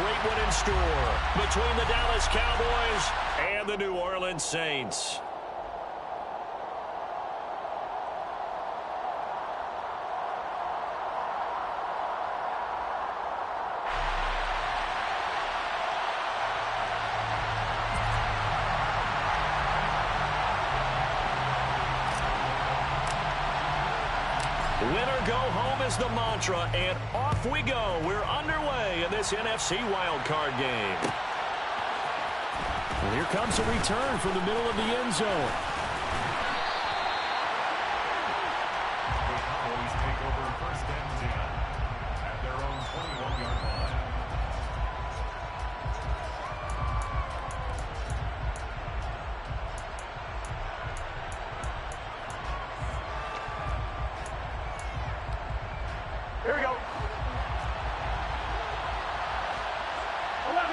great one in store between the Dallas Cowboys and the New Orleans Saints. Winner go home is the mantra, and off we go. We're underway in this NFC wildcard game. And here comes a return from the middle of the end zone. The Cowboys take over first and 10 at their own 21-yard line. Here we go. 11.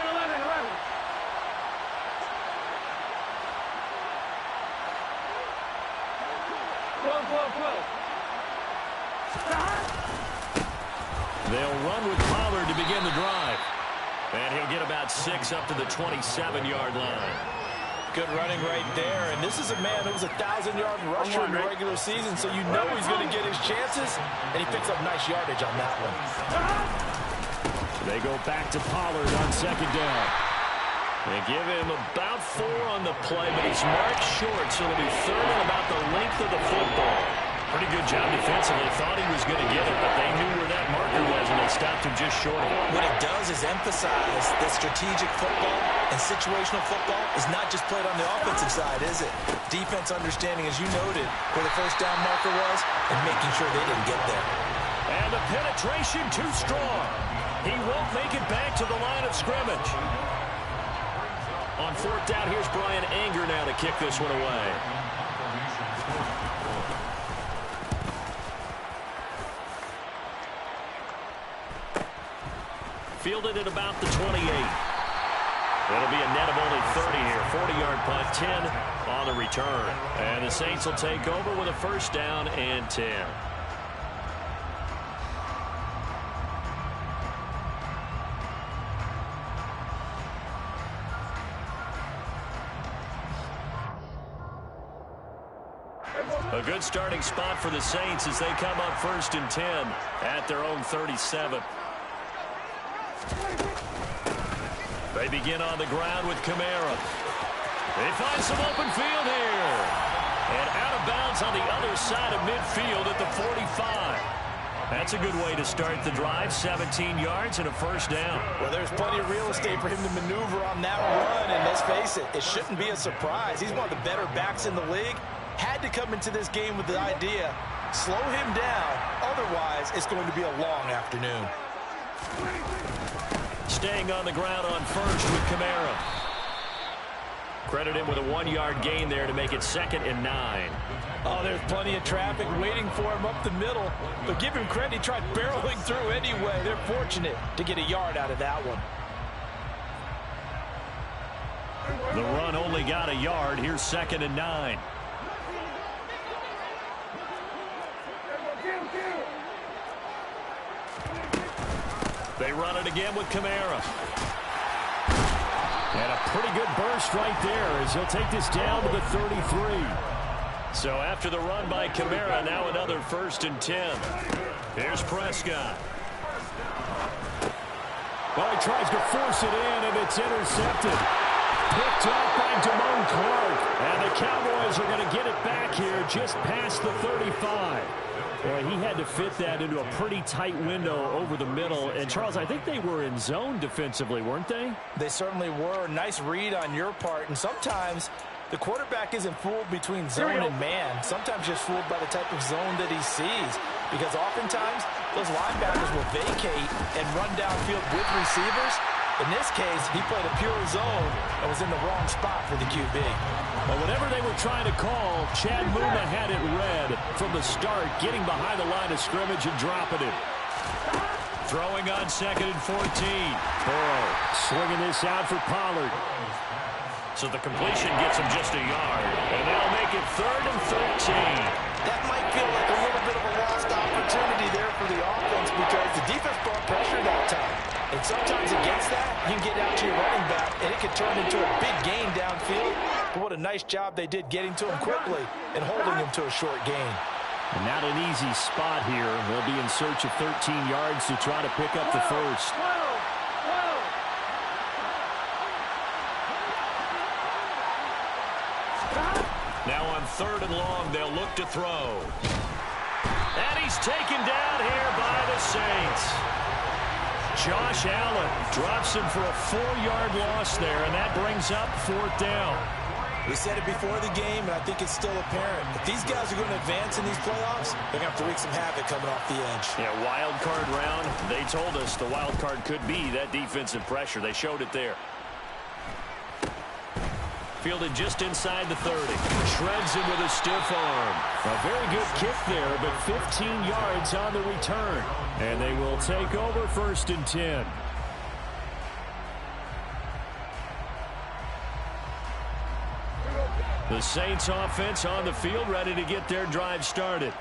12. They'll run with Pollard to begin the drive. And he'll get about 6 up to the 27-yard line. Good running right there. And this is a man who was a 1,000-yard rusher in the regular season, so you know he's going to get his chances. And he picks up nice yardage on that one. They go back to Pollard on second down. They give him about 4 on the play, but he's marked short, so it'll be third and about the length of the football. Pretty good job defensively. Thought he was going to get it, but they knew where that marker was, and they stopped him just short of it. What it does is emphasize that strategic football and situational football is not just played on the offensive side, is it? Defense understanding, as you noted, where the first down marker was and making sure they didn't get there. And the penetration too strong. He won't make it back to the line of scrimmage. On fourth down, here's Brian Anger now to kick this one away. Fielded at about the 28. It'll be a net of only 30 here. 40-yard punt, 10 on the return. And the Saints will take over with a first down and 10. A good starting spot for the Saints as they come up first and 10 at their own 37. They begin on the ground with Kamara. They find some open field here. And out of bounds on the other side of midfield at the 45. That's a good way to start the drive. 17 yards and a first down. Well, there's plenty of real estate for him to maneuver on that run. And let's face it, it shouldn't be a surprise. He's one of the better backs in the league. Had to come into this game with the idea, slow him down. Otherwise, it's going to be a long afternoon. Staying on the ground on first with Kamara. Credit him with a 1-yard gain there to make it 2nd and 9. Oh, there's plenty of traffic waiting for him up the middle. But give him credit, he tried barreling through anyway. They're fortunate to get a yard out of that one. The run only got a yard. Here's 2nd and 9. They run it again with Kamara. And a pretty good burst right there as he'll take this down to the 33. So after the run by Kamara, now another 1st and 10. Here's Prescott. Well, he tries to force it in, and it's intercepted. Picked up by Damone Clark. And the Cowboys are going to get it back here just past the 35. Boy, he had to fit that into a pretty tight window over the middle. And, Charles, I think they were in zone defensively, weren't they? They certainly were. Nice read on your part. And sometimes the quarterback isn't fooled between zone and man. Sometimes just fooled by the type of zone that he sees. Because oftentimes those linebackers will vacate and run downfield with receivers. In this case, he played a pure zone and was in the wrong spot for the QB. Well, whatever they were trying to call, Chad Muma had it read from the start, getting behind the line of scrimmage and dropping it. Throwing on 2nd and 14. Burrow swinging this out for Pollard. So the completion gets him just a yard. And they'll make it 3rd and 13. That might feel like a little bit of a lost opportunity there for the offense because the defense brought pressure that time. And sometimes against that, you can get out to your running back, and it can turn into a big gain downfield. But what a nice job they did getting to him quickly and holding him to a short gain. And not an easy spot here. They'll be in search of 13 yards to try to pick up the first. Now on 3rd and long, they'll look to throw. And he's taken down here by the Saints. Josh Allen drops him for a 4-yard loss there, and that brings up 4th down. We said it before the game, and I think it's still apparent. If these guys are going to advance in these playoffs, they're going to have to wreak some havoc coming off the edge. Yeah, wild card round. They told us the wild card could be that defensive pressure. They showed it there. Fielded just inside the 30. Shreds him with a stiff arm. A very good kick there, but 15 yards on the return. And they will take over 1st and 10. The Saints offense on the field, ready to get their drive started.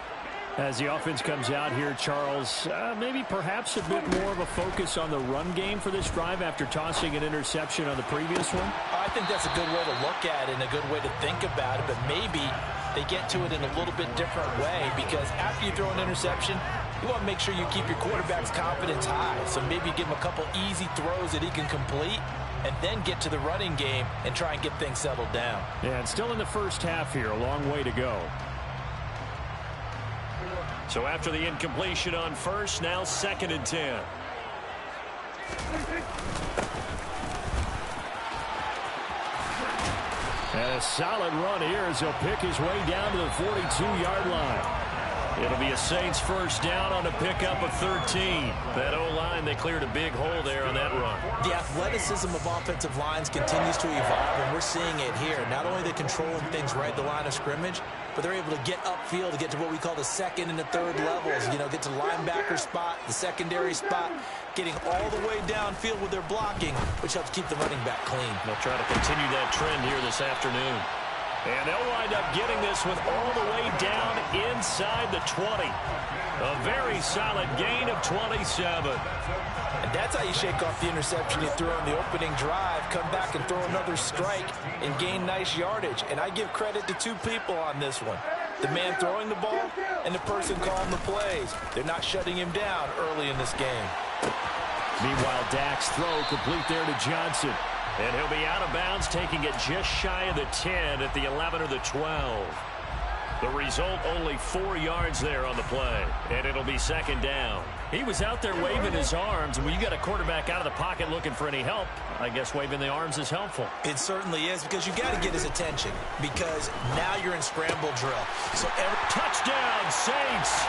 As the offense comes out here, Charles, maybe perhaps a bit more of a focus on the run game for this drive after tossing an interception on the previous one? I think that's a good way to look at it and a good way to think about it, but maybe they get to it in a little bit different way, because after you throw an interception, you want to make sure you keep your quarterback's confidence high. So maybe give him a couple easy throws that he can complete, and then get to the running game and try and get things settled down. Yeah, and still in the first half here, a long way to go. So after the incompletion on 1st, now 2nd and 10. And a solid run here as he'll pick his way down to the 42-yard line. It'll be a Saints 1st down on a pickup of 13. That O-line, they cleared a big hole there on that run. The athleticism of offensive lines continues to evolve, and we're seeing it here. Not only are they controlling things right at the line of scrimmage, but they're able to get upfield to get to what we call the 2nd and the 3rd levels. You know, get to the linebacker spot, the secondary spot, getting all the way downfield with their blocking, which helps keep the running back clean. They'll try to continue that trend here this afternoon. And they'll wind up getting this one all the way down inside the 20. A very solid gain of 27. And that's how you shake off the interception you threw on the opening drive, come back and throw another strike and gain nice yardage. And I give credit to 2 people on this one. The man throwing the ball and the person calling the plays. They're not shutting him down early in this game. Meanwhile, Dak's throw complete there to Johnson. And he'll be out of bounds, taking it just shy of the 10 at the 11 or the 12. The result, only 4 yards there on the play. And it'll be 2nd down. He was out there waving his arms, and when you got a quarterback out of the pocket looking for any help, I guess waving the arms is helpful. It certainly is, because you got to get his attention, because now you're in scramble drill. So touchdown, Saints!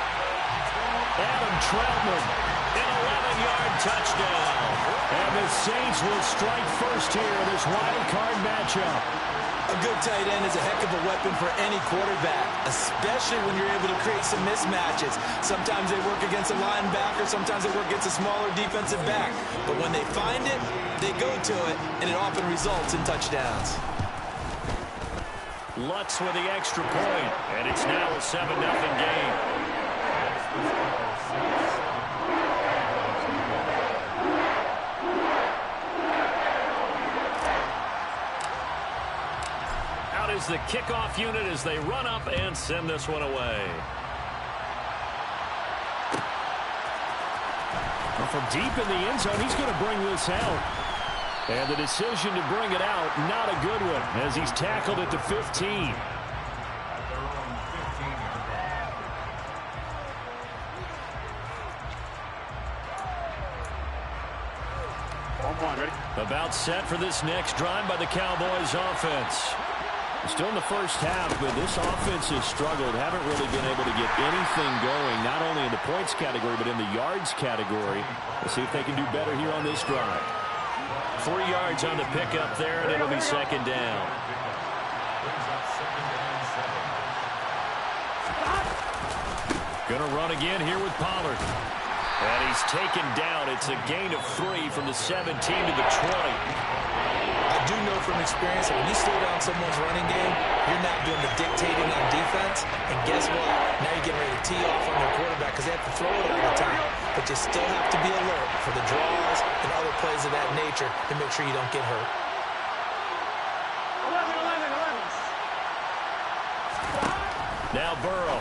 Adam Troutman, an 11-yard touchdown. And the Saints will strike first here in this wild card matchup. A good tight end is a heck of a weapon for any quarterback, especially when you're able to create some mismatches. Sometimes they work against a linebacker, sometimes they work against a smaller defensive back. But when they find it, they go to it, and it often results in touchdowns. Lutz with the extra point, and it's now a 7-0 game. Is the kickoff unit as they run up and send this one away. Well, from deep in the end zone, he's going to bring this out. And the decision to bring it out, not a good one, as he's tackled at the 15. About set for this next drive by the Cowboys offense. Still in the first half, but this offense has struggled. Haven't really been able to get anything going, not only in the points category, but in the yards category. We'll see if they can do better here on this drive. 3 yards on the pickup there, and it'll be 2nd down. Gonna run again here with Pollard. And he's taken down. It's a gain of 3 from the 17 to the 20. I do know from experience that when you slow down someone's running game, you're not doing the dictating on defense. And guess what? Now you're getting ready to tee off on their quarterback because they have to throw it all the time. But you still have to be alert for the draws and other plays of that nature to make sure you don't get hurt. 11. Now Burrow.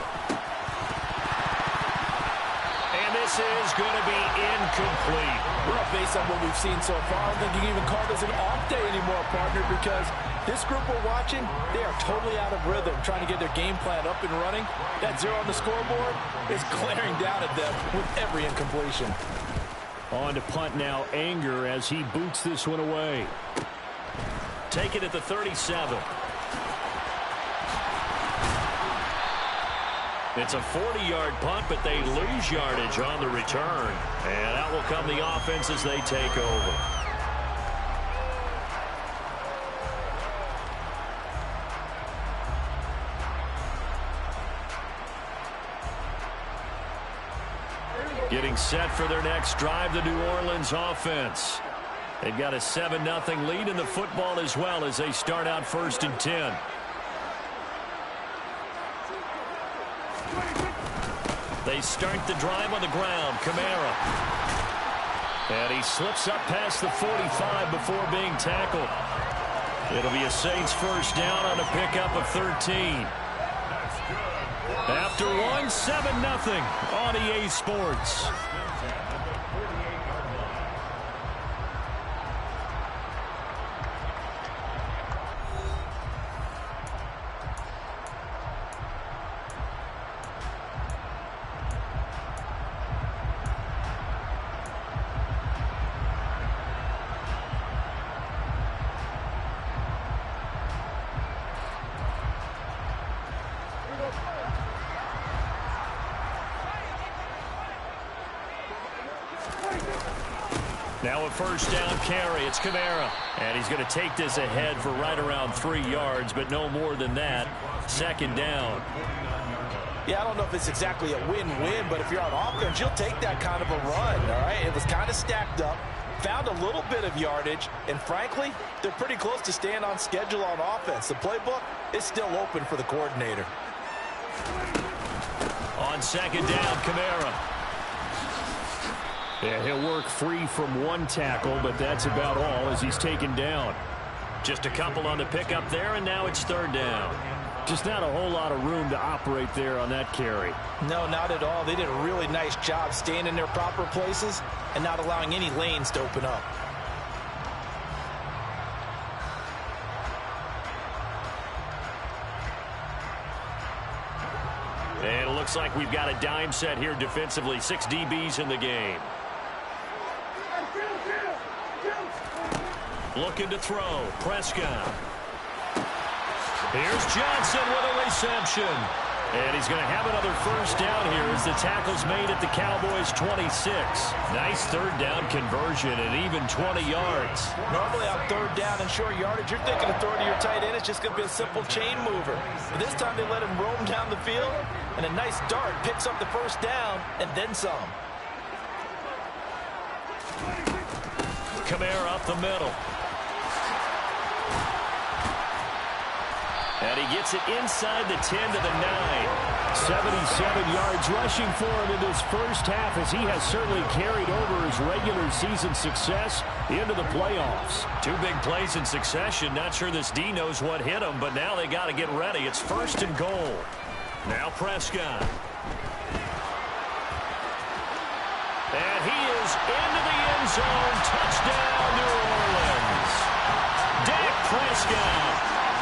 And this is going to be incomplete. Well, based on what we've seen so far, I don't think you can even call this an off day anymore, partner, because this group we're watching, they are totally out of rhythm, trying to get their game plan up and running. That 0 on the scoreboard is glaring down at them with every incompletion. On to punt now, Anger, as he boots this one away. Take it at the 37. It's a 40-yard punt, but they lose yardage on the return. And out will come the offense as they take over. Getting set for their next drive, the New Orleans offense. They've got a 7-0 lead in the football as well as they start out 1st and 10. They start the drive on the ground. Kamara. And he slips up past the 45 before being tackled. It'll be a Saints first down on a pickup of 13. After one, 7-0 on EA Sports. Now a first down carry. It's Kamara. And he's going to take this ahead for right around 3 yards, but no more than that. 2nd down. Yeah, I don't know if it's exactly a win-win, but if you're on offense, you'll take that kind of a run, all right? It was kind of stacked up, found a little bit of yardage, and frankly, they're pretty close to staying on schedule on offense. The playbook is still open for the coordinator. On 2nd down, Kamara. Yeah, he'll work free from one tackle, but that's about all as he's taken down. Just a couple on the pickup there, and now it's 3rd down. Just not a whole lot of room to operate there on that carry. No, not at all. They did a really nice job staying in their proper places and not allowing any lanes to open up. And it looks like we've got a dime set here defensively. 6 DBs in the game. Looking to throw. Prescott. Here's Johnson with a reception. And he's going to have another first down here as the tackle's made at the Cowboys 26. Nice 3rd down conversion and even 20 yards. Normally on 3rd down and short yardage, you're thinking of throwing to your tight end. It's just going to be a simple chain mover. But this time they let him roam down the field, and a nice dart picks up the first down and then some. Kamara up the middle. And he gets it inside the 10 to the 9. 77 yards rushing for him in this first half as he has certainly carried over his regular season success into the playoffs. 2 big plays in succession. Not sure this D knows what hit him, but now they got to get ready. It's 1st and goal. Now Prescott. And he is into the end zone. Touchdown, New Orleans. Dak Prescott.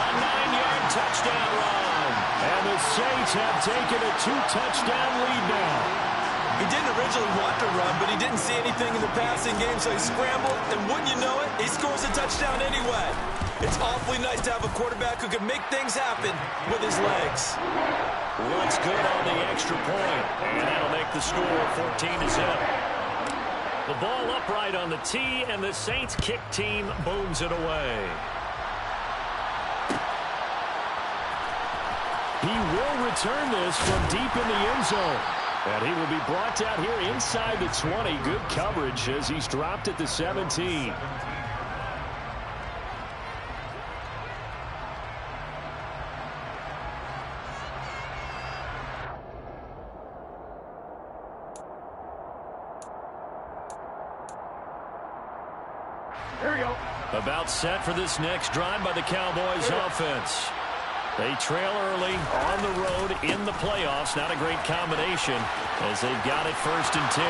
A 9-yard touchdown run. And the Saints have taken a 2-touchdown lead now. He didn't originally want to run, but he didn't see anything in the passing game, so he scrambled, and wouldn't you know it, he scores a touchdown anyway. It's awfully nice to have a quarterback who can make things happen with his legs. Looks good on the extra point, and that'll make the score 14-0. The ball upright on the tee, and the Saints kick team booms it away. He will return this from deep in the end zone. And he will be brought down here inside the 20. Good coverage as he's dropped at the 17. Here we go. About set for this next drive by the Cowboys offense. They trail early on the road in the playoffs. Not a great combination as they've got it 1st and 10.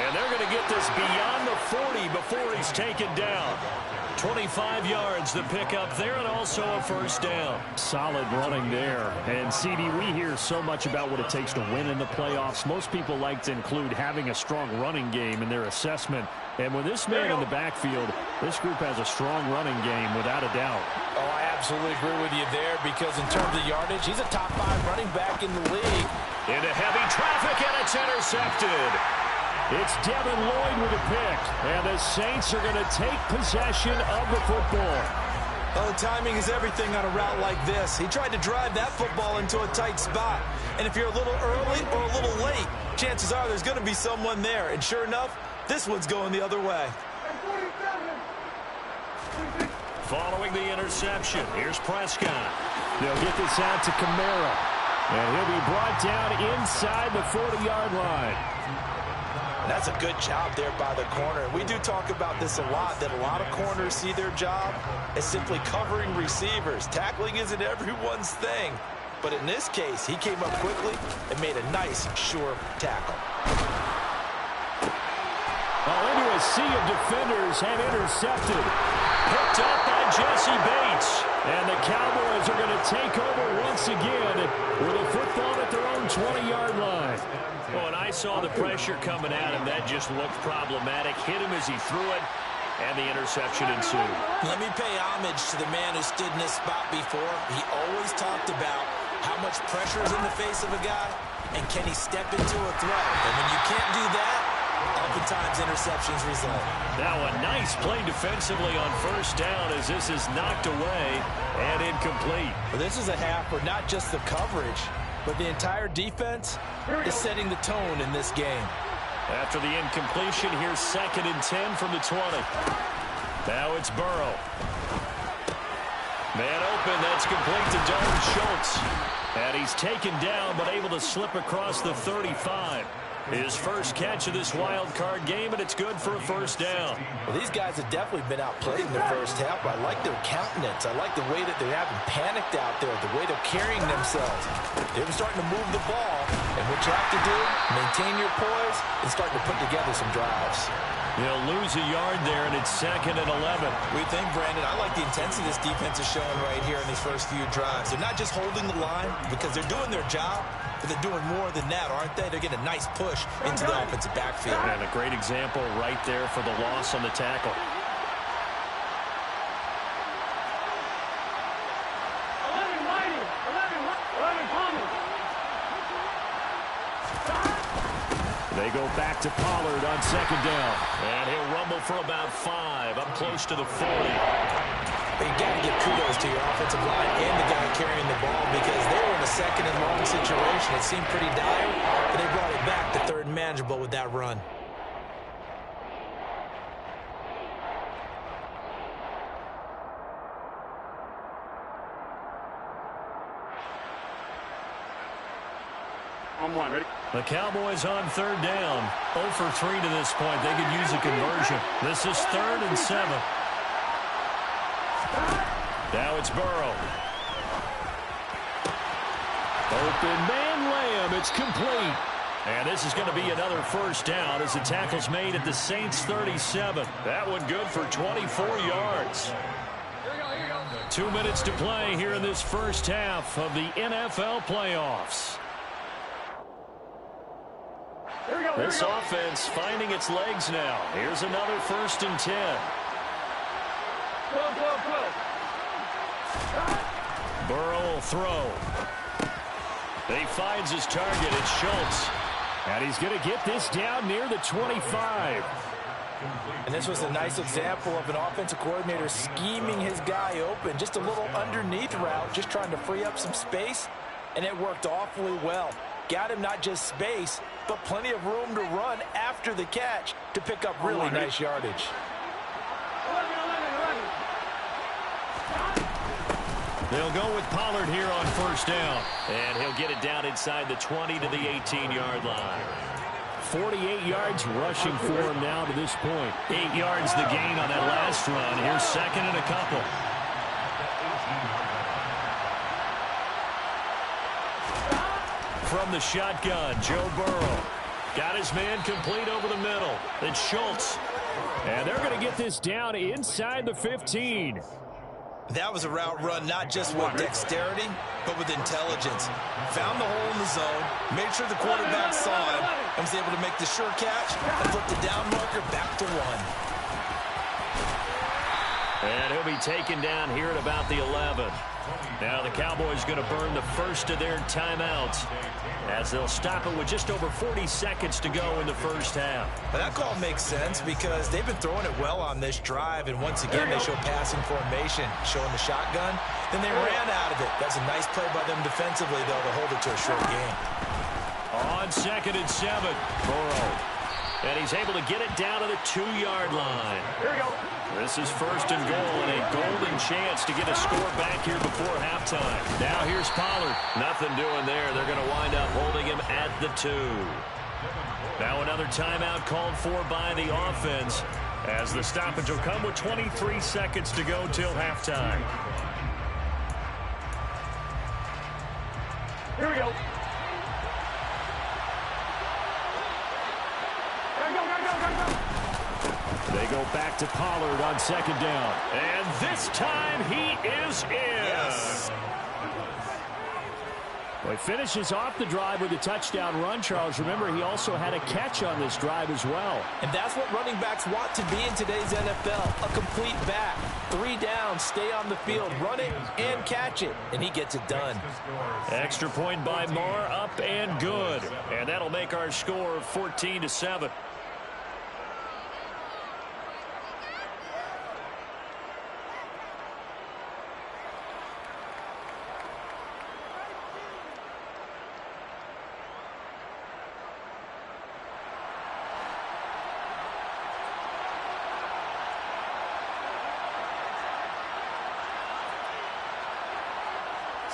And they're going to get this beyond the 40 before he's taken down. 25 yards the pickup there, and also a 1st down. Solid running there. And, CD, we hear so much about what it takes to win in the playoffs. Most people like to include having a strong running game in their assessment. And with this man in the backfield, this group has a strong running game without a doubt. Oh, I absolutely agree with you there because in terms of yardage, he's a top 5 running back in the league. Into heavy traffic, and it's intercepted. It's Devin Lloyd with a pick, and the Saints are going to take possession of the football. Well, the timing is everything on a route like this. He tried to drive that football into a tight spot. And if you're a little early or a little late, chances are there's going to be someone there. And sure enough, this one's going the other way. Following the interception, here's Prescott. They'll get this out to Kamara, and he'll be brought down inside the 40-yard line. That's a good job there by the corner. We do talk about this a lot, that a lot of corners see their job as simply covering receivers. Tackling isn't everyone's thing. But in this case, he came up quickly and made a nice, sure tackle. Into a sea of defenders and intercepted. Picked up by Jesse Bates. And the Cowboys are going to take over once again with a football at their own 20-yard line. Oh, and I saw the pressure coming at him. That just looked problematic. Hit him as he threw it, and the interception ensued. Let me pay homage to the man who stood in this spot before. He always talked about how much pressure is in the face of a guy, and can he step into a throw. And when you can't do that, oftentimes interceptions result. Now a nice play defensively on 1st down as this is knocked away and incomplete. Well, this is a half where not just the coverage, but the entire defense is setting the tone in this game. After the incompletion, here's 2nd and 10 from the 20. Now it's Burrow. Man open, that's complete to Dalton Schultz. And he's taken down, but able to slip across the 35. His first catch of this wild card game, and it's good for a 1st down. Well, these guys have definitely been outplayed in the first half. I like their countenance. I like the way that they haven't panicked out there, the way they're carrying themselves. They've been starting to move the ball, and what you have to do, maintain your poise and start to put together some drives. They'll lose a yard there, and it's 2nd and 11. We think, Brandon, I like the intensity this defense is showing right here in these first few drives. They're not just holding the line because they're doing their job, but they're doing more than that, aren't they? They're getting a nice push into the offensive backfield. And a great example right there for the loss on the tackle. They go back to Pollard on 2nd down. And he'll rumble for about 5, up close to the 40. But you got to give kudos to your offensive line and the guy carrying the ball because they were in a 2nd and long situation. It seemed pretty dire, but they brought it back to 3rd and manageable with that run. On 1, ready? The Cowboys on 3rd down. 0 for 3 to this point. They could use a conversion. This is 3rd and 7. Now it's Burrow. Open man Lamb. It's complete. And this is going to be another 1st down as the tackle's made at the Saints 37. That one good for 24 yards. 2 minutes to play here in this first half of the NFL playoffs. This offense finding its legs now. Here's another 1st and 10. Burrow will throw. He finds his target. It's Schultz. And he's going to get this down near the 25. And this was a nice example of an offensive coordinator scheming his guy open. Just a little underneath route, just trying to free up some space. and it worked awfully well. Got him not just space, but plenty of room to run after the catch to pick up really nice yardage. They'll go with Pollard here on first down. And he'll get it down inside the 20 to the 18-yard line. 48 yards rushing for him now to this point. 8 yards the gain on that last run. Here's second and a couple. From the shotgun, Joe Burrow. Got his man complete over the middle. It's Schultz. And they're going to get this down inside the 15. That was a route run not just with dexterity, but with intelligence. Found the hole in the zone, made sure the quarterback saw him, and was able to make the sure catch and flip the down marker back to 1. And he'll be taken down here at about the 11. Now the Cowboys going to burn the first of their timeouts as they'll stop it with just over 40 seconds to go in the first half. But that call makes sense because they've been throwing it well on this drive, and once again they show passing formation, showing the shotgun. Then they ran out of it. That's a nice play by them defensively, though, to hold it to a short game. On 2nd and 7, Burrow. And he's able to get it down to the 2-yard line. Here we go. This is first and goal and a golden chance to get a score back here before halftime. Now here's Pollard. Nothing doing there. They're going to wind up holding him at the 2. Now another timeout called for by the offense as the stoppage will come with 23 seconds to go till halftime. Here we go. They go back to Pollard on 2nd down. And this time he is in. Yes. Well, he finishes off the drive with a touchdown run, Charles. Remember, he also had a catch on this drive as well. And that's what running backs want to be in today's NFL, a complete back. 3 down, stay on the field, run it, and catch it. And he gets it done. Extra point by Marr, up and good. And that'll make our score 14-7.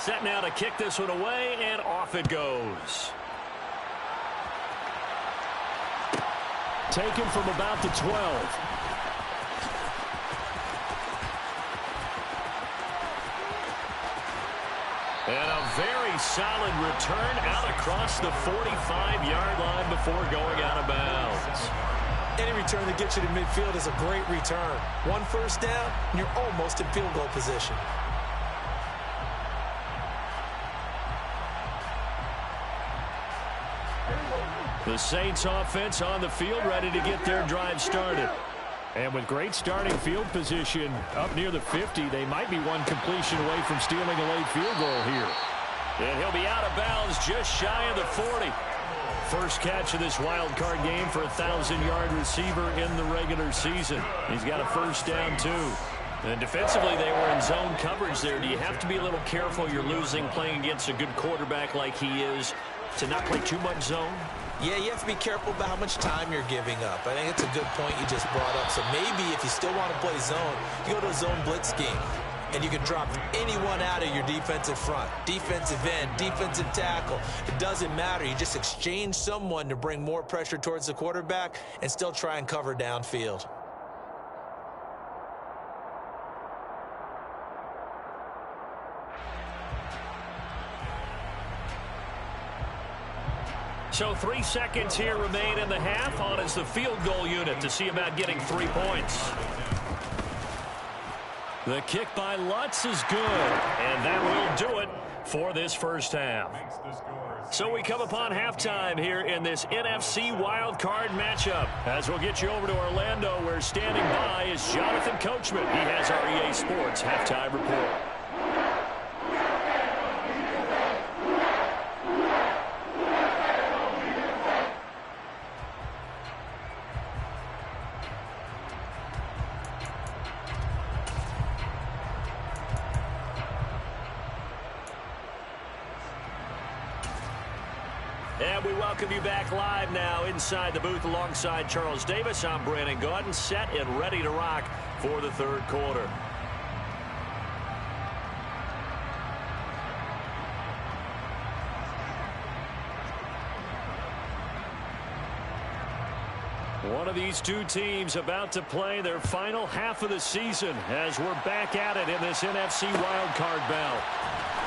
Set now to kick this one away, and off it goes. Taken from about the 12. And a very solid return out across the 45-yard line before going out of bounds. Any return that gets you to midfield is a great return. 1 first down, and you're almost in field goal position. The Saints offense on the field, ready to get their drive started. And with great starting field position up near the 50, they might be one completion away from stealing a late field goal here. And he'll be out of bounds just shy of the 40. First catch of this wild card game for a 1,000-yard receiver in the regular season. He's got a first down, too. And defensively, they were in zone coverage there. Do you have to be a little careful you're losing playing against a good quarterback like he is to not play too much zone? Yeah, you have to be careful about how much time you're giving up. I think it's a good point you just brought up. So maybe if you still want to play zone, you go to a zone blitz scheme. And you can drop anyone out of your defensive front. Defensive end, defensive tackle. It doesn't matter. You just exchange someone to bring more pressure towards the quarterback and still try and cover downfield. So 3 seconds here remain in the half. On is the field goal unit to see about getting 3 points. The kick by Lutz is good, and that will do it for this first half. So we come upon halftime here in this NFC wildcard matchup. As we'll get you over to Orlando, where standing by is Jonathan Coachman. He has our EA Sports halftime report. And we welcome you back live now inside the booth alongside Charles Davis. I'm Brandon Gaudin, set and ready to rock for the third quarter. One of these two teams about to play their final half of the season as we're back at it in this NFC wildcard bout.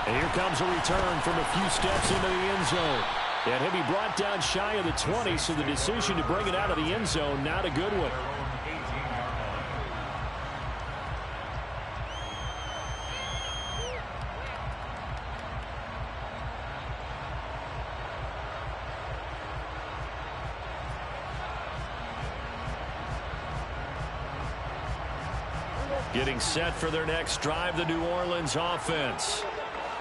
And here comes a return from a few steps into the end zone. And he'll be brought down shy of the 20, so the decision to bring it out of the end zone, not a good one. Getting set for their next drive, the New Orleans offense.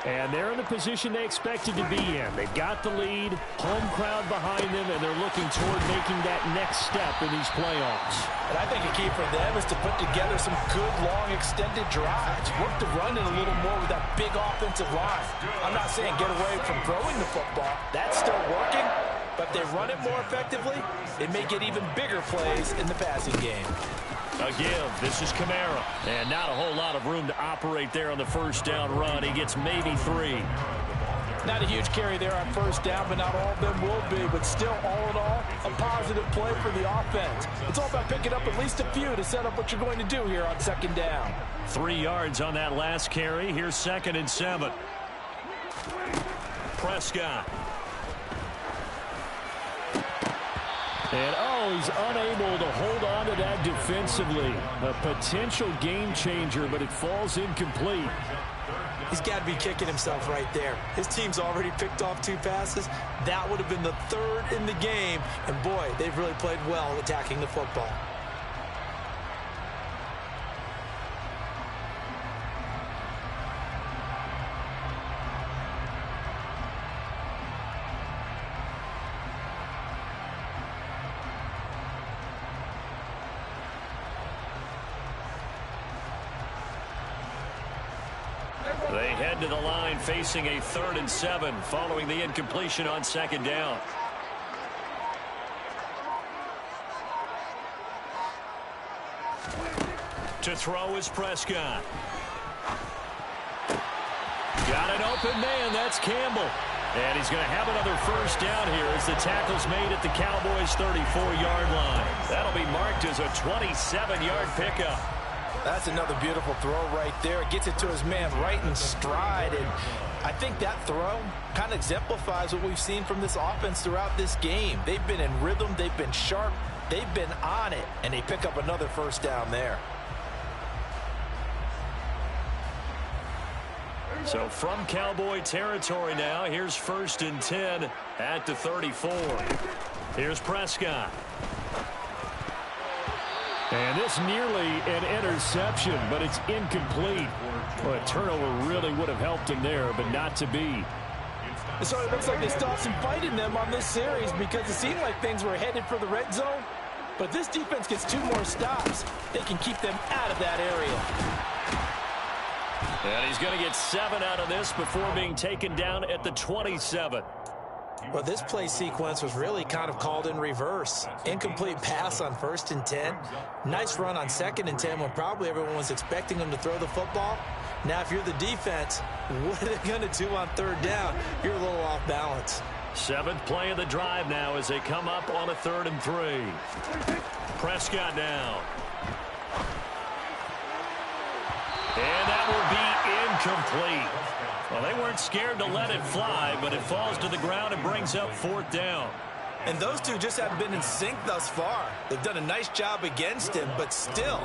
And they're in the position they expected to be in. They've got the lead, home crowd behind them, and they're looking toward making that next step in these playoffs. And I think a key for them is to put together some good, long, extended drives. Work the run in a little more with that big offensive line. I'm not saying get away from throwing the football. That's still working. But if they run it more effectively, it may get even bigger plays in the passing game. A give. This is Kamara. And not a whole lot of room to operate there on the first down run. He gets maybe 3. Not a huge carry there on first down, but not all of them will be. But still, all in all, a positive play for the offense. It's all about picking up at least a few to set up what you're going to do here on second down. 3 yards on that last carry. Here's 2nd and 7. Prescott. And, he's unable to hold on to that defensively. A potential game changer, but it falls incomplete. He's got to be kicking himself right there. His team's already picked off 2 passes. That would have been the 3rd in the game. And, boy, they've really played well attacking the football. They head to the line facing a 3rd and 7 following the incompletion on 2nd down. To throw is Prescott. Got an open man. That's Campbell. And he's going to have another first down here as the tackle's made at the Cowboys' 34-yard line. That'll be marked as a 27-yard pickup. That's another beautiful throw right there. Gets it to his man right in stride. And I think that throw kind of exemplifies what we've seen from this offense throughout this game. They've been in rhythm. They've been sharp. They've been on it. And they pick up another first down there. So from Cowboy territory now, here's 1st and 10 at the 34. Here's Prescott. And this nearly an interception, but it's incomplete. Well, a turnover really would have helped him there, but not to be. So it looks like they still have some fight in them on this series because it seemed like things were headed for the red zone. But this defense gets 2 more stops. They can keep them out of that area. And he's going to get 7 out of this before being taken down at the 27. Well, this play sequence was really kind of called in reverse. Incomplete pass on 1st and 10. Nice run on 2nd and 10 when probably everyone was expecting them to throw the football. Now, if you're the defense, what are they going to do on 3rd down? You're a little off balance. 7th play of the drive now as they come up on a 3rd and 3. Prescott now. And that will be incomplete. Well, they weren't scared to let it fly, but it falls to the ground and brings up 4th down. And those two just haven't been in sync thus far. They've done a nice job against him, but still,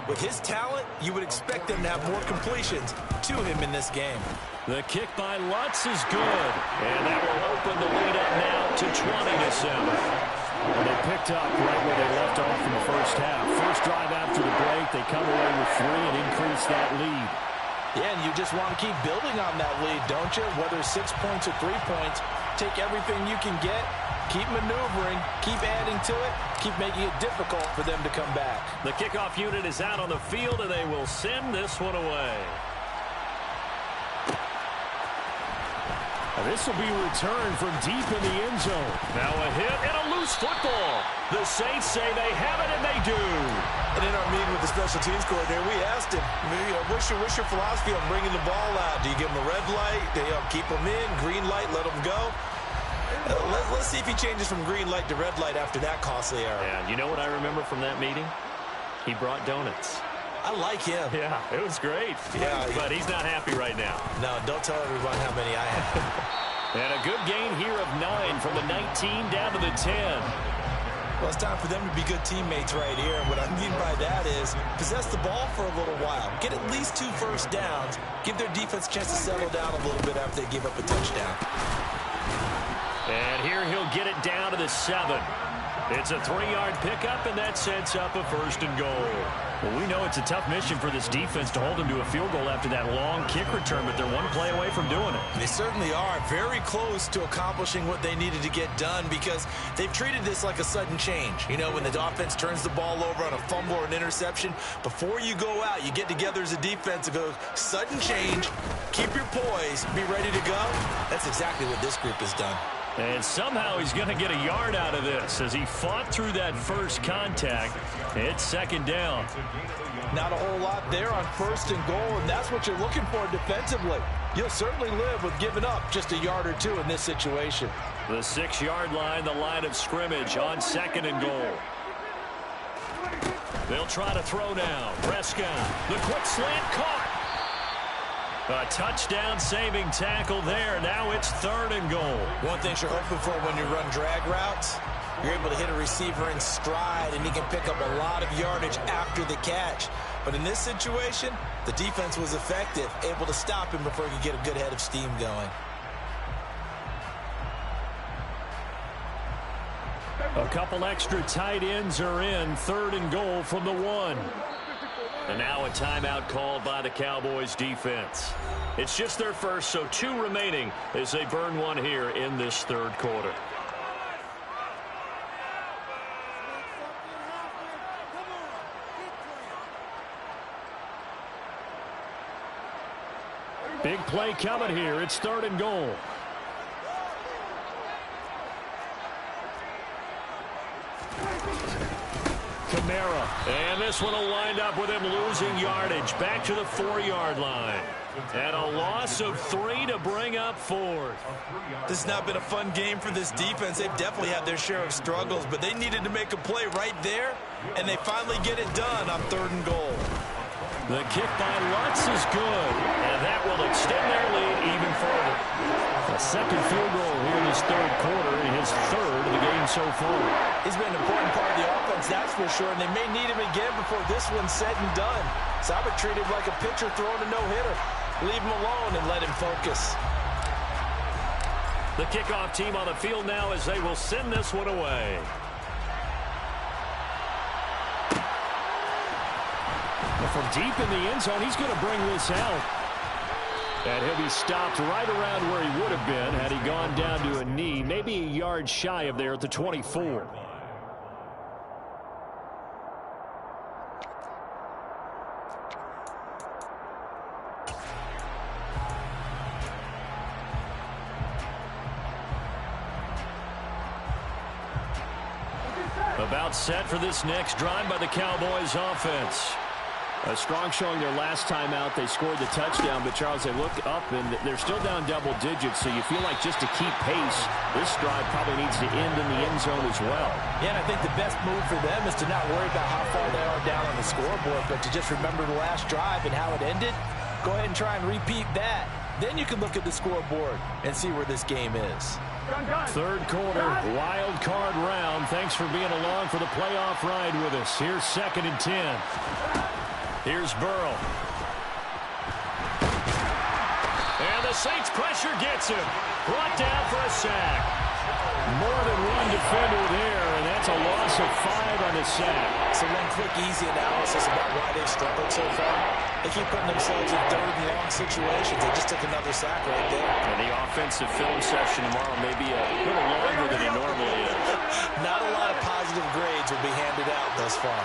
with his talent, you would expect them to have more completions to him in this game. The kick by Lutz is good. And that will open the lead up now to 20-7. And they picked up right where they left off in the first half. First drive after the break, they come away with 3 and increase that lead. Yeah, and you just want to keep building on that lead, don't you? Whether it's 6 points or 3 points, take everything you can get, keep maneuvering, keep adding to it, keep making it difficult for them to come back. The kickoff unit is out on the field, and they will send this one away. This will be returned from deep in the end zone. Now a hit and a loose football. The Saints say they have it, and they do. And in our meeting with the special teams coordinator, we asked him, what's your philosophy on bringing the ball out? Do you give him a red light? Do you keep him in? Green light, let him go? Let's see if he changes from green light to red light after that costly error. Yeah, you know what I remember from that meeting? He brought donuts. I like him. Yeah, it was great. Yeah, but he's not happy right now. No, don't tell everyone how many I have. And a good gain here of 9 from the 19 down to the 10. Well, it's time for them to be good teammates right here. And what I mean by that is possess the ball for a little while. Get at least 2 first downs. Give their defense a chance to settle down a little bit after they give up a touchdown. And here he'll get it down to the 7. It's a 3-yard pickup, and that sets up a 1st and goal. Well, we know it's a tough mission for this defense to hold them to a field goal after that long kick return, but they're one play away from doing it. They certainly are very close to accomplishing what they needed to get done because they've treated this like a sudden change. You know, when the offense turns the ball over on a fumble or an interception, before you go out, you get together as a defense and go, sudden change, keep your poise, be ready to go. That's exactly what this group has done. And somehow he's going to get a yard out of this as he fought through that first contact. It's 2nd down. Not a whole lot there on 1st and goal, and that's what you're looking for defensively. You'll certainly live with giving up just a yard or 2 in this situation. The 6-yard line, the line of scrimmage on 2nd and goal. They'll try to throw now. Prescott, the quick slant caught. A touchdown-saving tackle there. Now it's 3rd and goal. One thing you're hoping for when you run drag routes, you're able to hit a receiver in stride, and he can pick up a lot of yardage after the catch. But in this situation, the defense was effective, able to stop him before he could get a good head of steam going. A couple extra tight ends are in. 3rd and goal from the 1. And now a timeout called by the Cowboys defense. It's just their first, so 2 remaining as they burn one here in this 3rd quarter. Big play coming here. It's 3rd and goal. Kamara. And this one will wind up with him losing yardage. Back to the 4-yard line. And a loss of 3 to bring up 4th. This has not been a fun game for this defense. They've definitely had their share of struggles, but they needed to make a play right there, and they finally get it done on 3rd and goal. The kick by Lutz is good, and that will extend their lead even further. A 2nd field goal here in this 3rd quarter, and his 3rd of the game so far. He's been an important part of the offense, that's for sure, and they may need him again before this one's said and done. So I would treat him like a pitcher throwing a no-hitter. Leave him alone and let him focus. The kickoff team on the field now as they will send this one away. From deep in the end zone, he's going to bring this out. And he'll be stopped right around where he would have been had he gone down to a knee, maybe a yard shy of there at the 24. About set for this next drive by the Cowboys offense. A strong showing their last time out. They scored the touchdown, but Charles, they look up and they're still down double digits, so you feel like just to keep pace, this drive probably needs to end in the end zone as well. Yeah, and I think the best move for them is to not worry about how far they are down on the scoreboard, but to just remember the last drive and how it ended. Go ahead and try and repeat that. Then you can look at the scoreboard and see where this game is. 3rd quarter, wild card round. Thanks for being along for the playoff ride with us. Here's 2nd and 10. Here's Burrow. And the Saints pressure gets him. Brought down for a sack. More than one defender there, and that's a loss of 5 on the sack. So one quick, easy analysis about why they've struggled so far. They keep putting themselves in 3rd and long situations. They just took another sack right there. And the offensive film session tomorrow may be a little longer than it normally is. Not a lot of positive grades will be handed out thus far.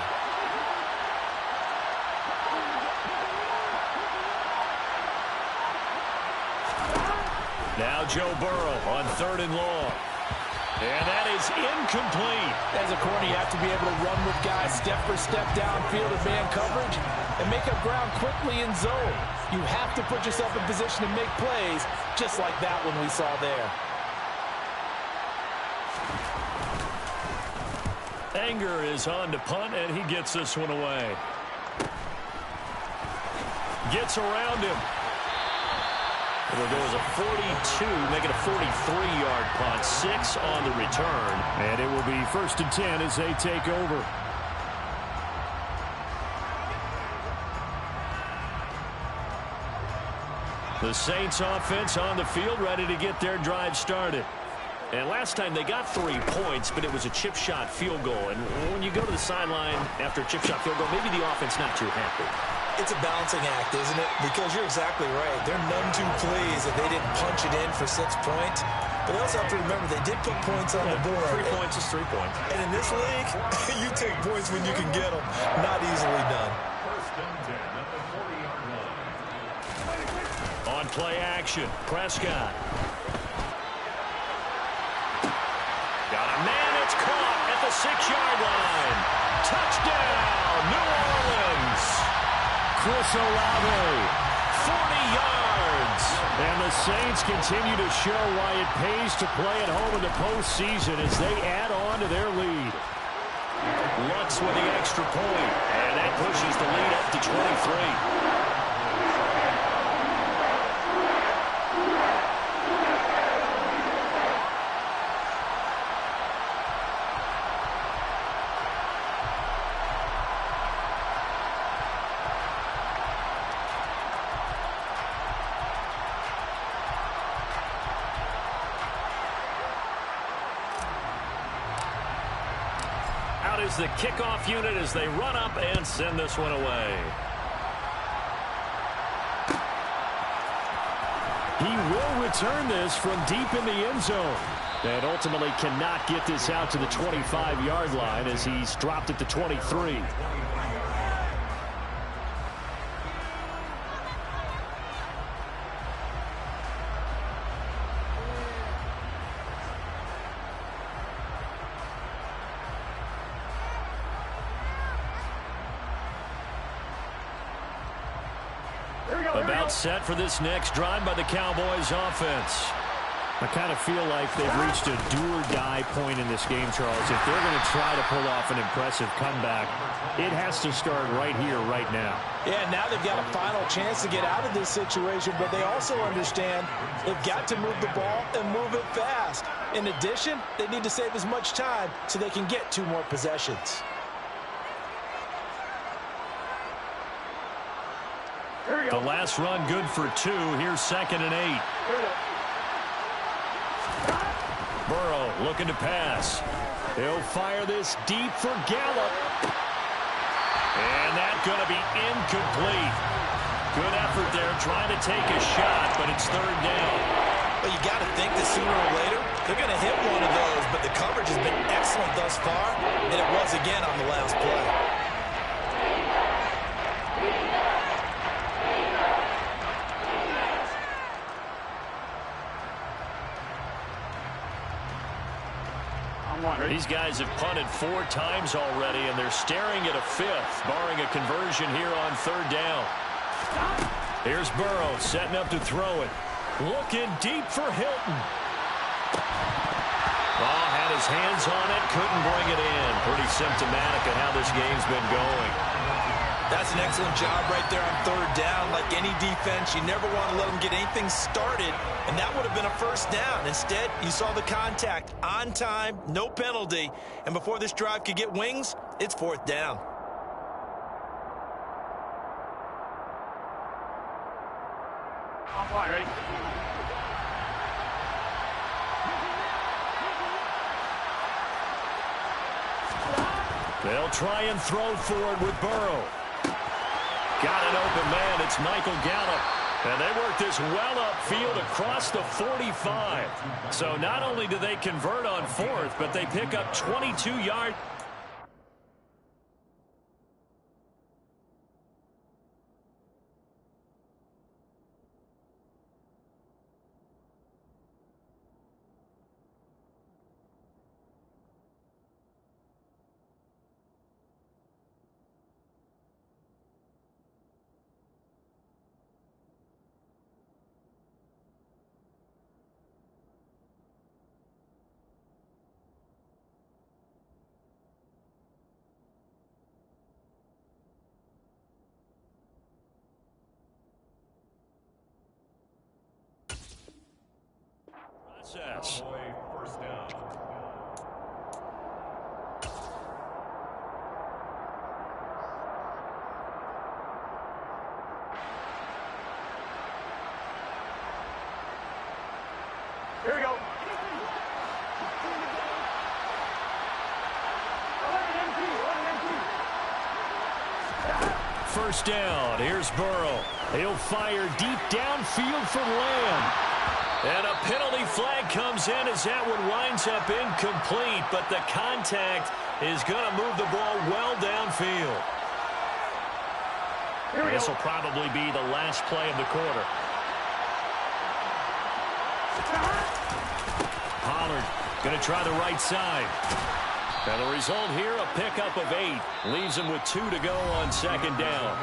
Now Joe Burrow on 3rd and long. And that is incomplete. As a corner, you have to be able to run with guys step for step downfield in man coverage and make up ground quickly in zone. You have to put yourself in position to make plays, just like that one we saw there. Anger is on to punt, and he gets this one away. Gets around him. It'll go as a 42, make it a 43-yard punt. 6 on the return. And it will be 1st and 10 as they take over. The Saints offense on the field, ready to get their drive started. And last time they got 3 points, but it was a chip shot field goal. And when you go to the sideline after a chip shot field goal, maybe the offense not too happy. It's a balancing act, isn't it? Because you're exactly right. They're none too pleased that they didn't punch it in for 6 points. But they also have to remember they did put points on the board. 3 points is 3 points. And in this league, you take points when you can get them. Not easily done. 1st and 10 at the 40-yard line. On play action, Prescott. Got a man, it's caught at the 6-yard line. Touchdown, New Orleans. Chris Olave. 40 yards. And the Saints continue to show why it pays to play at home in the postseason as they add on to their lead. Lutz with the extra point, and that pushes the lead up to 23. Is the kickoff unit as they run up and send this one away. He will return this from deep in the end zone. And ultimately cannot get this out to the 25-yard line as he's dropped at the 23. About set for this next drive by the Cowboys offense. I kind of feel like they've reached a do-or-die point in this game, Charles. If they're going to try to pull off an impressive comeback, it has to start right here, right now. Yeah, now they've got a final chance to get out of this situation, but they also understand they've got to move the ball and move it fast. In addition, they need to save as much time so they can get 2 more possessions. The last run good for 2. Here's 2nd and 8. Burrow looking to pass. He'll fire this deep for Gallup. And that's going to be incomplete. Good effort there trying to take a shot, but it's 3rd down. But you got to think that sooner or later they're going to hit one of those, but the coverage has been excellent thus far, and it was again on the last play. These guys have punted 4 times already, and they're staring at a 5th, barring a conversion here on 3rd down. Here's Burrow setting up to throw it. Looking deep for Hilton. Oh, had his hands on it, couldn't bring it in. Pretty symptomatic of how this game's been going. That's an excellent job right there on 3rd down. Like any defense, you never want to let them get anything started, and that would have been a 1st down. Instead, you saw the contact on time, no penalty, and before this drive could get wings, it's 4th down. On fire, ready? They'll try and throw forward with Burrow. Got an open man. It's Michael Gallup. And they work this well upfield across the 45. So not only do they convert on 4th, but they pick up 22 yards. Cowboy first down. Here we go. First down. Here's Burrow. He'll fire deep downfield for Lamb. And a penalty flag comes in as that one winds up incomplete, but the contact is going to move the ball well downfield. This will probably be the last play of the quarter. Pollard going to try the right side. And the result here, a pickup of 8. Leaves him with 2 to go on second down.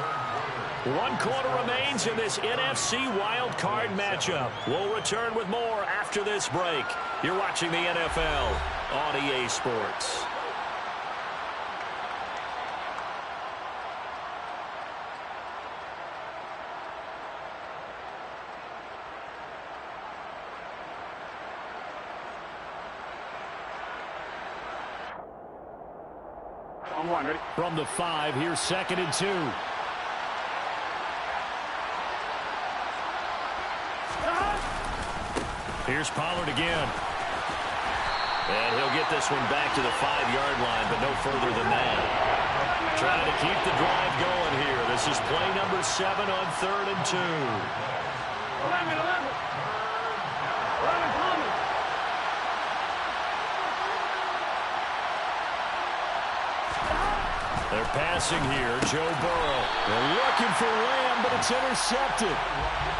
1 quarter remains in this NFC wild card matchup. We'll return with more after this break. You're watching the NFL on EA Sports. On 1, ready? From the 5, here's 2nd and 2. Here's Pollard again. And he'll get this one back to the 5-yard line, but no further than that. Trying to keep the drive going here. This is play number 7 on 3rd and 2. 11. They're passing here. Joe Burrow. They're looking for Lamb, but it's intercepted.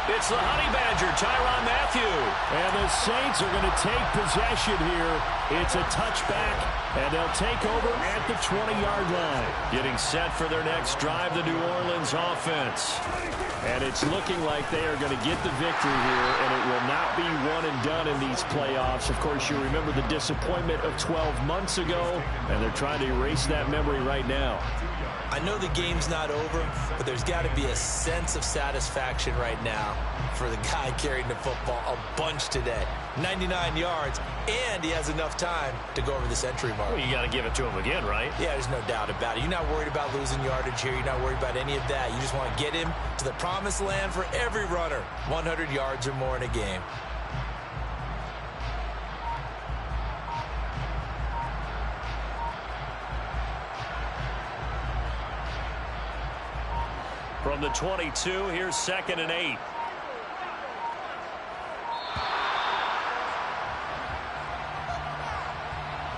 It's the Honey Badger, Tyrann Mathieu. And the Saints are going to take possession here. It's a touchback, and they'll take over at the 20-yard line. Getting set for their next drive, the New Orleans offense. And it's looking like they are going to get the victory here, and it will not be one and done in these playoffs. Of course, you remember the disappointment of 12 months ago, and they're trying to erase that memory right now. I know the game's not over, but there's got to be a sense of satisfaction right now for the guy carrying the football a bunch today. 99 yards, and he has enough time to go over the century mark. Well, you got to give it to him again, right? Yeah, there's no doubt about it. You're not worried about losing yardage here. You're not worried about any of that. You just want to get him to the promised land for every runner. 100 yards or more in a game. From the 22, here's 2nd and 8.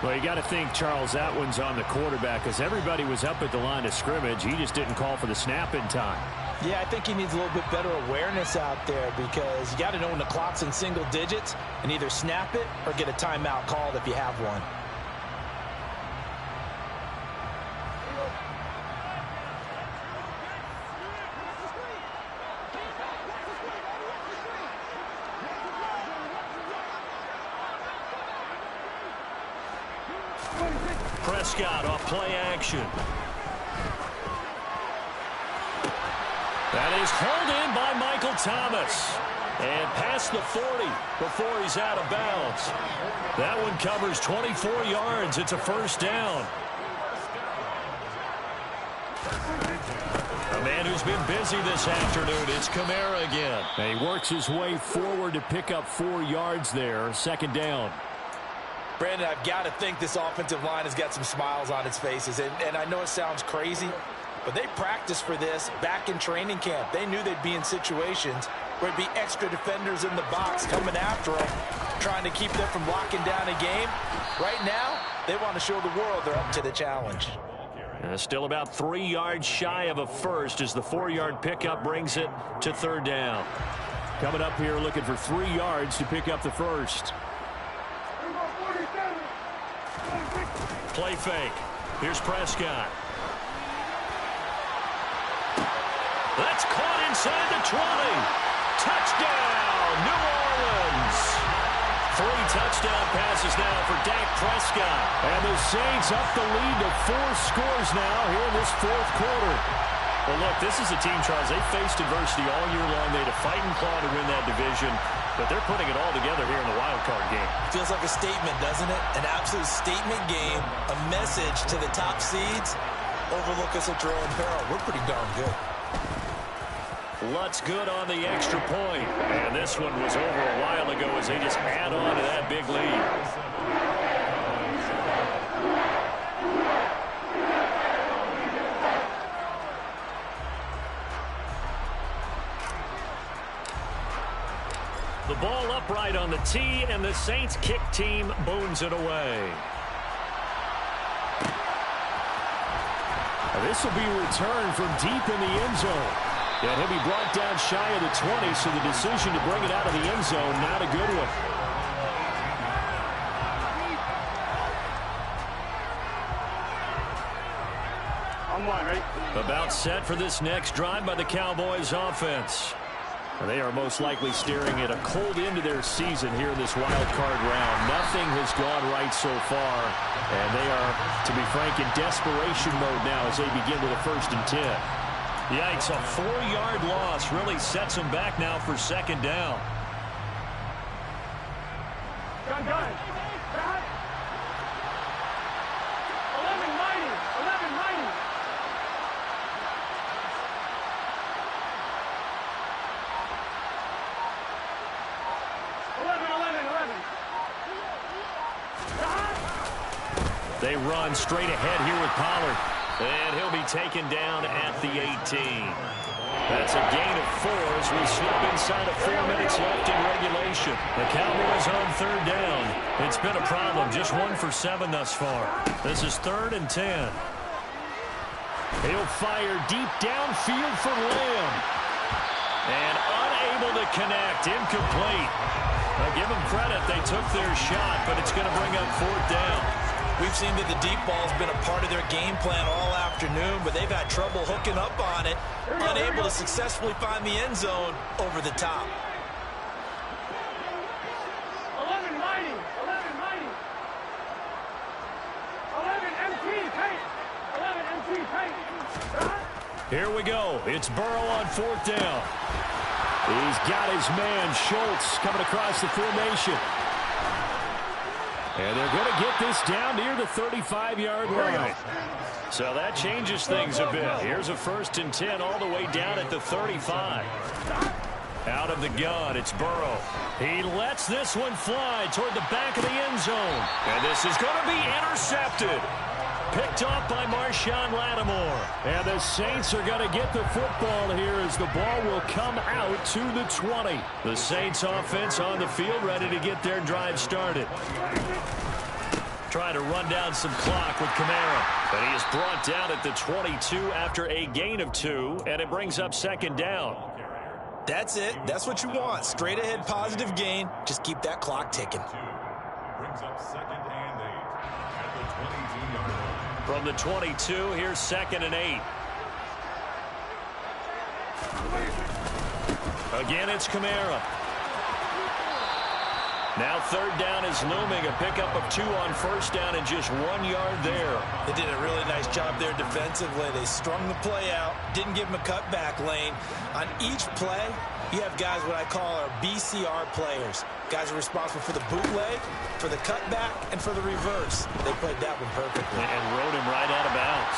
Well, you got to think, Charles, that one's on the quarterback because everybody was up at the line of scrimmage. He just didn't call for the snap in time. Yeah, I think he needs a little bit better awareness out there because you got to know when the clock's in single digits and either snap it or get a timeout called if you have one. Prescott off play action. That is hauled in by Michael Thomas. And past the 40 before he's out of bounds. That one covers 24 yards. It's a first down. A man who's been busy this afternoon. It's Kamara again. And he works his way forward to pick up 4 yards there. Second down. Brandon, I've got to think this offensive line has got some smiles on its faces. And I know it sounds crazy, but they practiced for this back in training camp. They knew they'd be in situations where it'd be extra defenders in the box coming after them, trying to keep them from locking down a game. Right now, they want to show the world they're up to the challenge. Still about 3 yards shy of a first as the 4-yard pickup brings it to third down. Coming up here looking for 3 yards to pick up the first. Play fake. Here's Prescott. That's caught inside the 20. Touchdown, New Orleans. 3 touchdown passes now for Dak Prescott. And the Saints up the lead to 4 scores now here in this fourth quarter. Well, look, this is a team, Charles. They faced adversity all year long. They had to fight and claw to win that division. but they're putting it all together here in the wild card game. Feels like a statement, doesn't it? An absolute statement game, a message to the top seeds. Overlook us at your own peril. We're pretty darn good. Lutz good on the extra point. And this one was over a while ago as they just add on to that big lead. The ball upright on the tee, and the Saints kick team booms it away. This will be returned from deep in the end zone. And he'll be brought down shy of the 20, so the decision to bring it out of the end zone, not a good one. On one, ready? About set for this next drive by the Cowboys offense. They are most likely staring at a cold end to their season here in this wild card round. Nothing has gone right so far, and they are, to be frank, in desperation mode now as they begin with a 1st and 10. Yikes, a 4-yard loss really sets them back now for 2nd down. Gun. 11 mighty. 11 mighty. They run straight ahead here with Pollard. And he'll be taken down at the 18. That's a gain of 4 as we slip inside of 4 minutes left in regulation. The Cowboys on 3rd down. It's been a problem. Just 1 for 7 thus far. This is 3rd and 10. He'll fire deep downfield for Lamb. And unable to connect. Incomplete. Now give them credit. They took their shot, but it's going to bring up 4th down. We've seen that the deep ball's been a part of their game plan all afternoon, but they've had trouble hooking up on it, unable to successfully find the end zone over the top. 11 mighty. 11 mighty. 11 MT tight. 11 MT tight. Here we go. It's Burrow on 4th down. He's got his man, Schultz, coming across the formation. And they're going to get this down near the 35-yard line. So that changes things a bit. Here's a 1st and 10 all the way down at the 35. Out of the gun, it's Burrow. He lets this one fly toward the back of the end zone. And this is going to be intercepted. Picked off by Marshawn Lattimore. And the Saints are going to get the football here as the ball will come out to the 20. The Saints offense on the field ready to get their drive started. Trying to run down some clock with Kamara. And he is brought down at the 22 after a gain of 2. And it brings up 2nd down. That's it. That's what you want. Straight ahead positive gain. Just keep that clock ticking. Brings up 2nd and 8 at the 22-yard line. From the 22, here's 2nd and 8. Again, it's Kamara. Now 3rd down is looming. A pickup of 2 on 1st down and just 1 yard there. They did a really nice job there defensively. They strung the play out, didn't give him a cutback lane. On each play, you have guys what I call our BCR players. Guys are responsible for the bootleg, for the cutback, and for the reverse. They played that one perfectly. And rode him right out of bounds.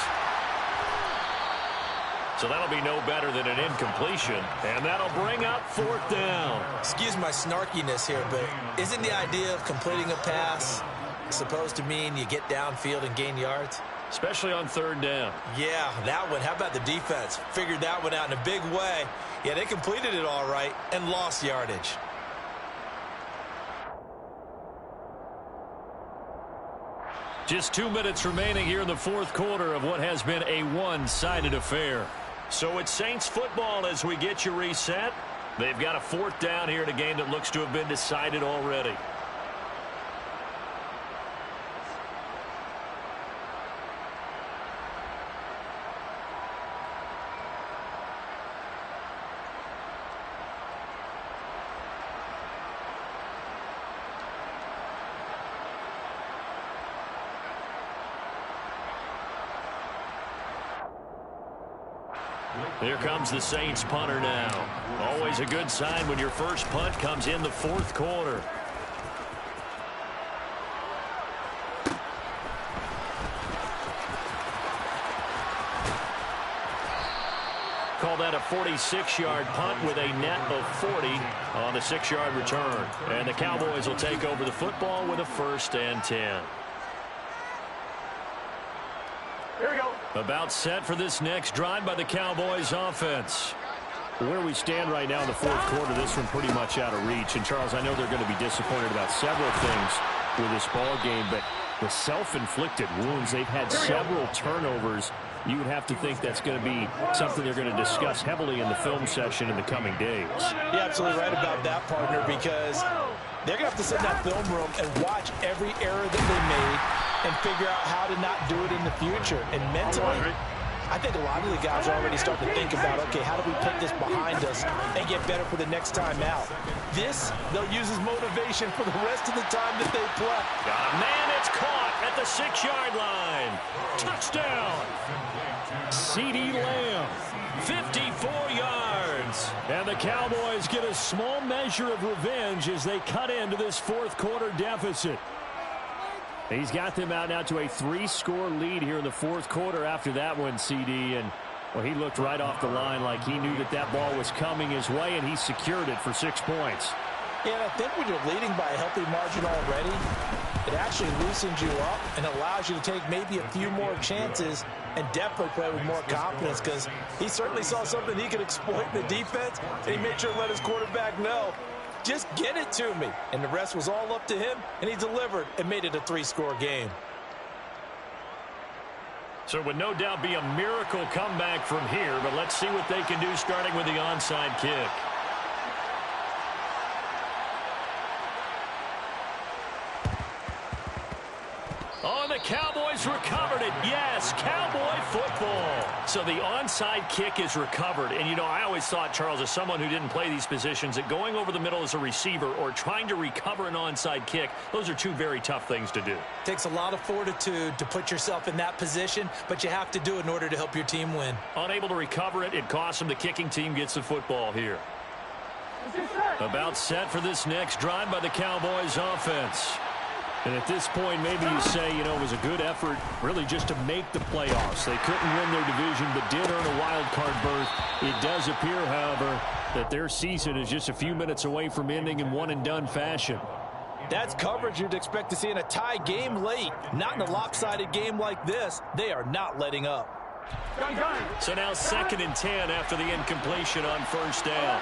So that'll be no better than an incompletion. And that'll bring up 4th down. Excuse my snarkiness here, but isn't the idea of completing a pass supposed to mean you get downfield and gain yards? Especially on 3rd down. Yeah, that one. How about the defense? Figured that one out in a big way. Yeah, they completed it all right and lost yardage. Just 2 minutes remaining here in the 4th quarter of what has been a one-sided affair. So it's Saints football as we get you reset. They've got a 4th down here in a game that looks to have been decided already. Here comes the Saints punter now. Always a good sign when your first punt comes in the fourth quarter. Call that a 46-yard punt with a net of 40 on the 6-yard return. And the Cowboys will take over the football with a 1st and 10. Here we go. About set for this next drive by the Cowboys offense. Where we stand right now in the fourth quarter, this one pretty much out of reach. And, Charles, I know they're going to be disappointed about several things with this ball game, but the self-inflicted wounds, they've had several turnovers. You would have to think that's going to be something they're going to discuss heavily in the film session in the coming days. You're absolutely right about that, partner, because they're going to have to sit in that film room and watch every error that they made and figure out how to not do it in the future. And mentally, I think a lot of the guys are already starting to think about, okay, how do we put this behind us and get better for the next time out? This, they'll use as motivation for the rest of the time that they play. Got a man, it's caught at the 6-yard line. Touchdown. CeeDee Lamb. 54 yards. And the Cowboys get a small measure of revenge as they cut into this fourth quarter deficit. He's got them out now to a 3-score lead here in the fourth quarter after that one, CD. And, well, he looked right off the line like he knew that that ball was coming his way, and he secured it for 6 points. Yeah, and I think when you're leading by a healthy margin already, it actually loosens you up and allows you to take maybe a few more chances and definitely play with more confidence, because he certainly saw something he could exploit in the defense, and he made sure to let his quarterback know, just get it to me. And the rest was all up to him, and he delivered and made it a 3-score game. So it would no doubt be a miracle comeback from here, but let's see what they can do starting with the onside kick. Oh, and the Cowboys recovered it. Yes, Cowboy football. So the onside kick is recovered. And, you know, I always thought, Charles, as someone who didn't play these positions, that going over the middle as a receiver or trying to recover an onside kick, those are two very tough things to do. Takes a lot of fortitude to put yourself in that position, but you have to do it in order to help your team win. Unable to recover it, it costs them. The kicking team gets the football here. About set for this next drive by the Cowboys offense. And at this point, maybe you say, you know, it was a good effort really just to make the playoffs. They couldn't win their division, but did earn a wild card berth. It does appear, however, that their season is just a few minutes away from ending in one-and-done fashion. That's coverage you'd expect to see in a tie game late. Not in a lopsided game like this. They are not letting up. So now 2nd and 10 after the incompletion on first down.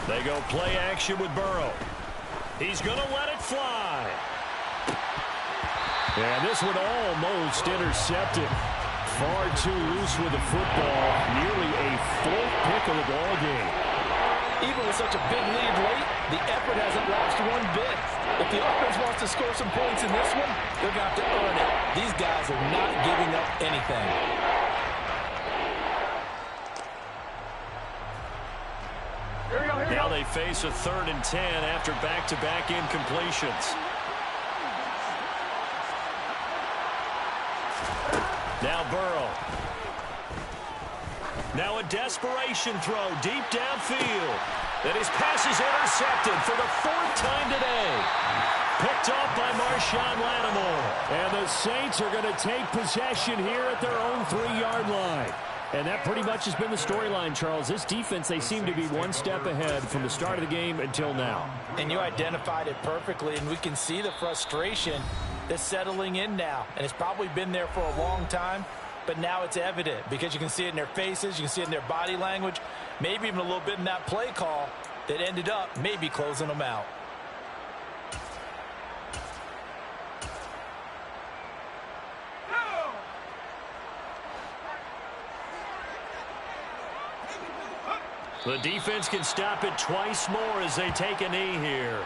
They go play action with Burrow. He's going to let it fly. And this one almost intercepted. Far too loose with the football. Nearly a full pick of the ball game. Even with such a big lead late, the effort hasn't lost one bit. If the offense wants to score some points in this one, they're going to have to earn it. These guys are not giving up anything. Now they face a 3rd and 10 after back-to-back incompletions. Now Burrow. Now a desperation throw deep downfield. And his pass is intercepted for the 4th time today. Picked off by Marshawn Lattimore. And the Saints are going to take possession here at their own 3-yard line. And that pretty much has been the storyline, Charles. This defense, they seem to be one step ahead from the start of the game until now. And you identified it perfectly, and we can see the frustration that's settling in now. And it's probably been there for a long time, but now it's evident because you can see it in their faces, you can see it in their body language, maybe even a little bit in that play call that ended up maybe closing them out. The defense can stop it twice more as they take a knee here.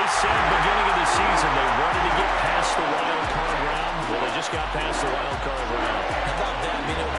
they said beginning of the season they wanted to get past the wild card round? Well, they just got past the wild card round. How about that?